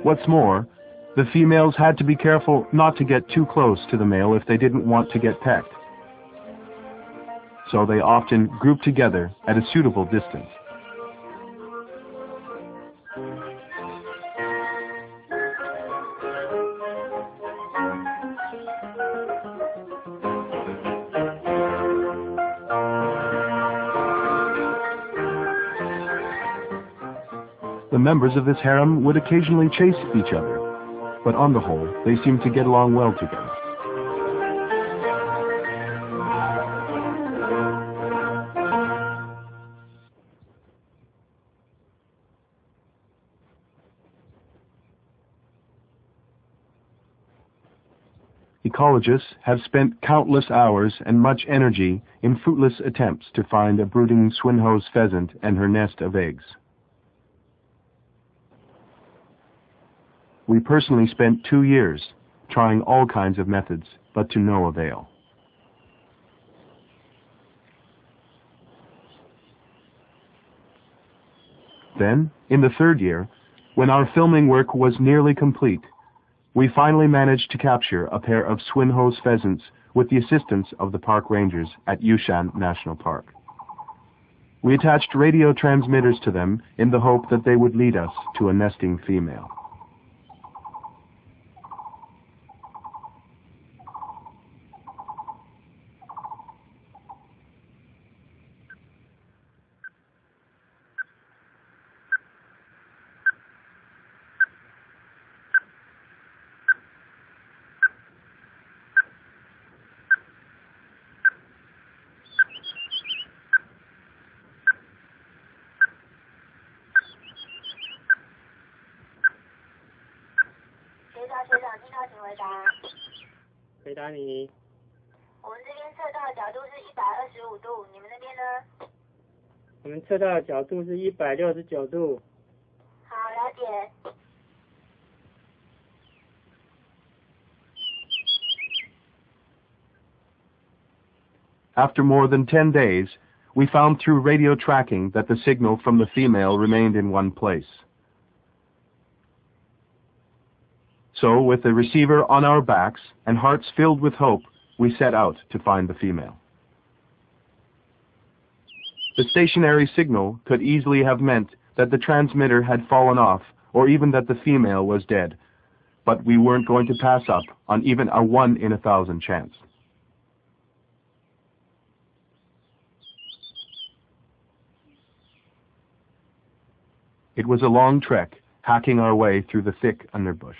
What's more, the females had to be careful not to get too close to the male if they didn't want to get pecked. So they often grouped together at a suitable distance. The members of this harem would occasionally chase each other, but on the whole, they seemed to get along well together. Ecologists have spent countless hours and much energy in fruitless attempts to find a brooding Swinhoe's pheasant and her nest of eggs. We personally spent 2 years trying all kinds of methods, but to no avail. Then, in the 3rd year, when our filming work was nearly complete, we finally managed to capture a pair of Swinhoe's pheasants with the assistance of the park rangers at Yushan National Park. We attached radio transmitters to them in the hope that they would lead us to a nesting female.回答你。我们这边测到的角度是125度，你们那边呢？我们测到的角度是169度。好，了解。After more than 10 days, we found through radio tracking that the signal from the female remained in one place. So, with the receiver on our backs and hearts filled with hope, we set out to find the female. The stationary signal could easily have meant that the transmitter had fallen off, or even that the female was dead, but we weren't going to pass up on even a 1 in 1,000 chance. It was a long trek, hacking our way through the thick underbush.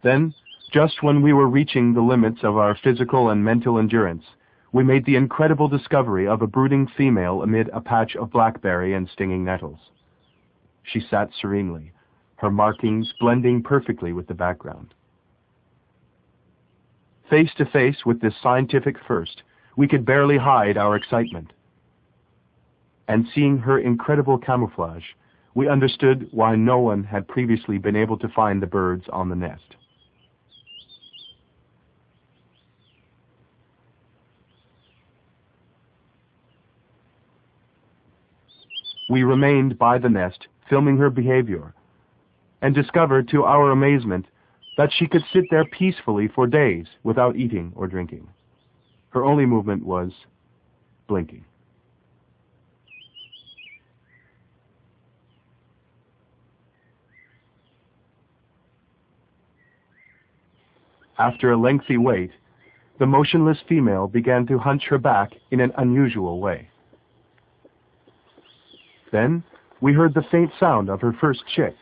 Then, just when we were reaching the limits of our physical and mental endurance, we made the incredible discovery of a brooding female amid a patch of blackberry and stinging nettles. She sat serenely, her markings blending perfectly with the background. Face to face with this scientific first, we could barely hide our excitement. And seeing her incredible camouflage, we understood why no one had previously been able to find the birds on the nest. We remained by the nest, filming her behavior, and discovered to our amazement that she could sit there peacefully for days without eating or drinking. Her only movement was blinking. After a lengthy wait, the motionless female began to hunch her back in an unusual way. Then we heard the faint sound of her first chick.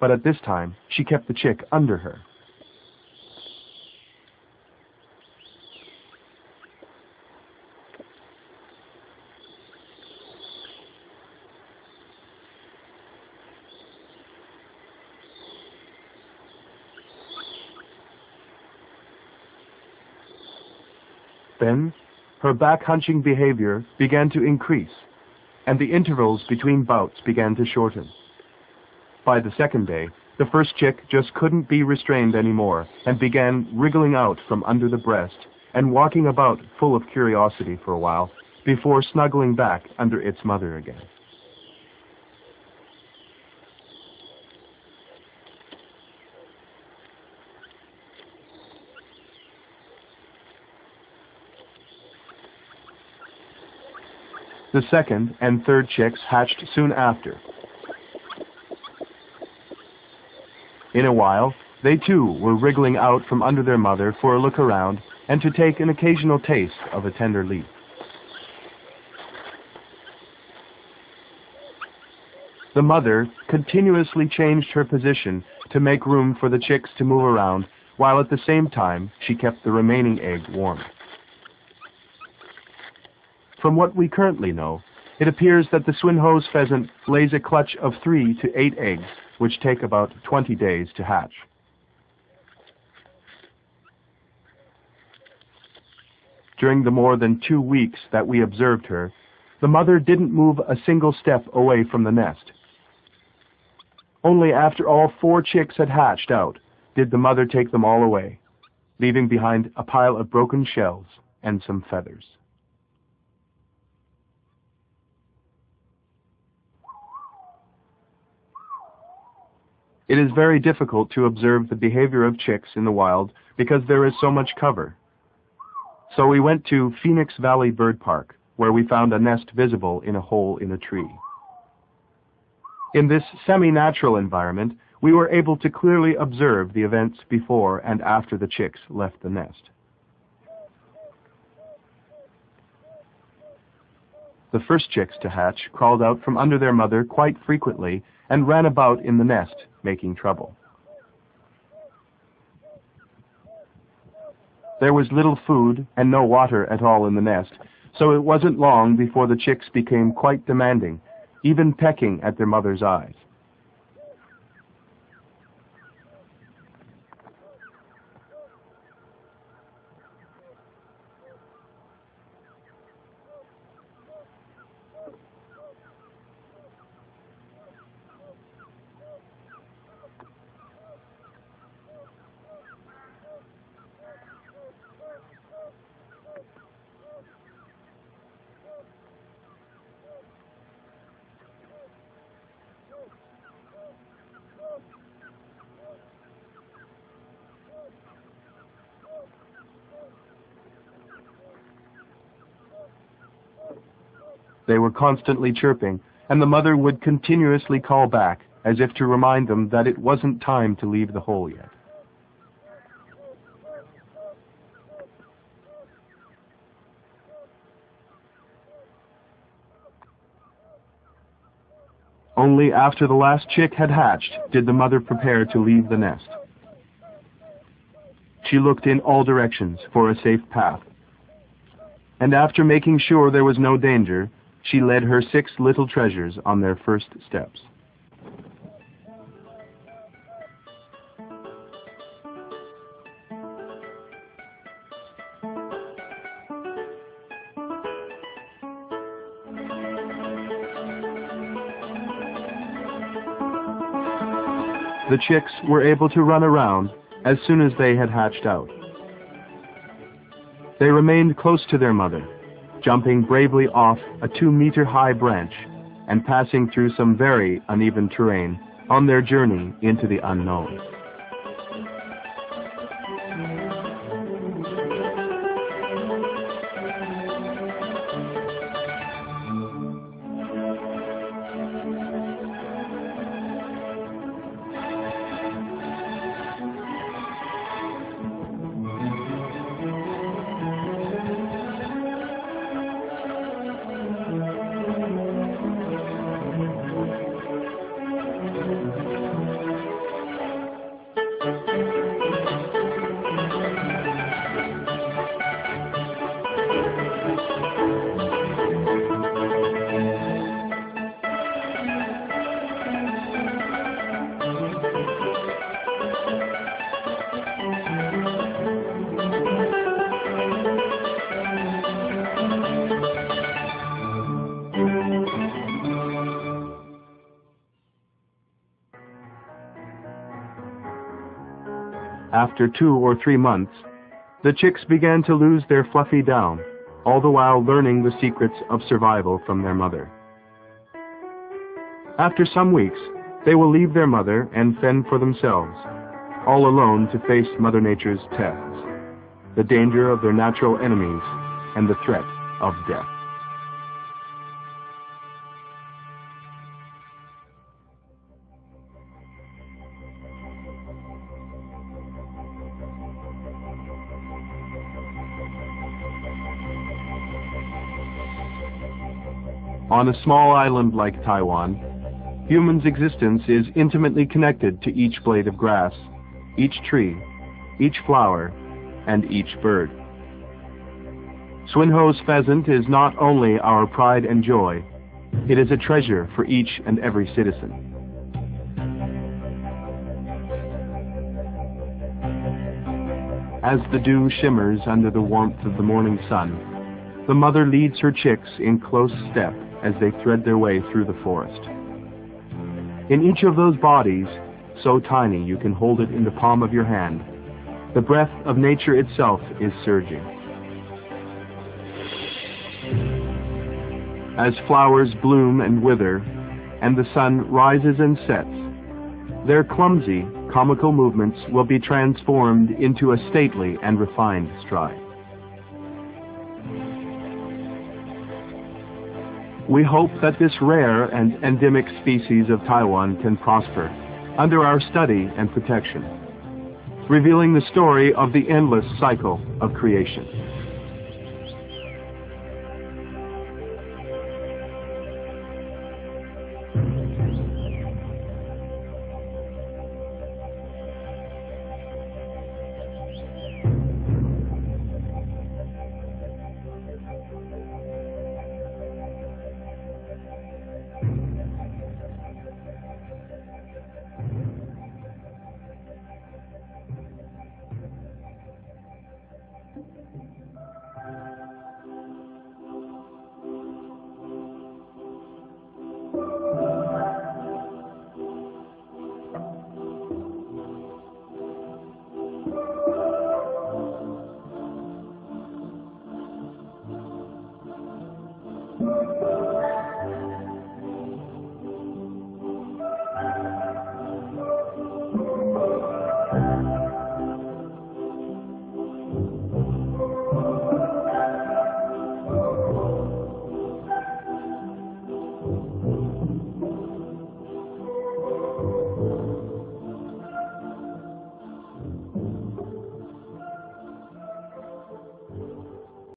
But at this time, she kept the chick under her. Then, her back-hunching behavior began to increase, and the intervals between bouts began to shorten. By the second day, the first chick just couldn't be restrained anymore and began wriggling out from under the breast and walking about full of curiosity for a while before snuggling back under its mother again. The second and third chicks hatched soon after. In a while, they too were wriggling out from under their mother for a look around and to take an occasional taste of a tender leaf. The mother continuously changed her position to make room for the chicks to move around, while at the same time she kept the remaining egg warm. From what we currently know, it appears that the Swinhoe's pheasant lays a clutch of 3 to 8 eggs, which take about 20 days to hatch. During the more than 2 weeks that we observed her, the mother didn't move a single step away from the nest. Only after all 4 chicks had hatched out did the mother take them all away, leaving behind a pile of broken shells and some feathers. It is very difficult to observe the behavior of chicks in the wild because there is so much cover. So we went to Phoenix Valley Bird Park, where we found a nest visible in a hole in a tree. In this semi-natural environment, we were able to clearly observe the events before and after the chicks left the nest. The first chicks to hatch crawled out from under their mother quite frequently and ran about in the nest, making trouble. There was little food and no water at all in the nest, so it wasn't long before the chicks became quite demanding, even pecking at their mother's eyes. They were constantly chirping, and the mother would continuously call back, as if to remind them that it wasn't time to leave the hole yet. Only after the last chick had hatched did the mother prepare to leave the nest. She looked in all directions for a safe path, and after making sure there was no danger, she led her 6 little treasures on their first steps. The chicks were able to run around as soon as they had hatched out. They remained close to their mother, jumping bravely off a 2-meter-high branch and passing through some very uneven terrain on their journey into the unknown. After 2 or 3 months, the chicks began to lose their fluffy down, all the while learning the secrets of survival from their mother. After some weeks, they will leave their mother and fend for themselves, all alone to face Mother Nature's tests, the danger of their natural enemies, and the threat of death. On a small island like Taiwan, humans' existence is intimately connected to each blade of grass, each tree, each flower, and each bird. Swinhoe's pheasant is not only our pride and joy, it is a treasure for each and every citizen. As the dew shimmers under the warmth of the morning sun, the mother leads her chicks in close step as they thread their way through the forest. In each of those bodies, so tiny you can hold it in the palm of your hand, the breath of nature itself is surging. As flowers bloom and wither, and the sun rises and sets, their clumsy, comical movements will be transformed into a stately and refined stride. We hope that this rare and endemic species of Taiwan can prosper under our study and protection, revealing the story of the endless cycle of creation.